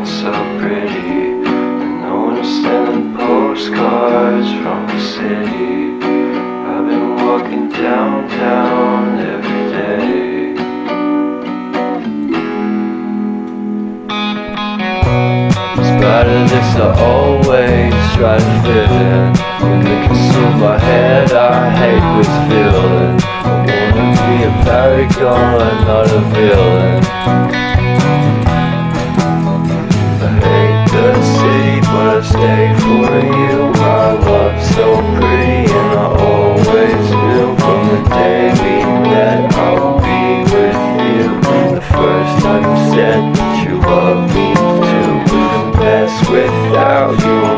sound so pretty, and no one's sending postcards from the city. I've been walking downtown every day. In spite of this, I always try to fit in. When they consume my head, I hate this feeling. I wanna be a paragon, not a villain. I hate the city, but I stay for you. My love's so pretty, and I always knew from the day we met I would be with you. The first time you said that you love me too, couldn't mess without you.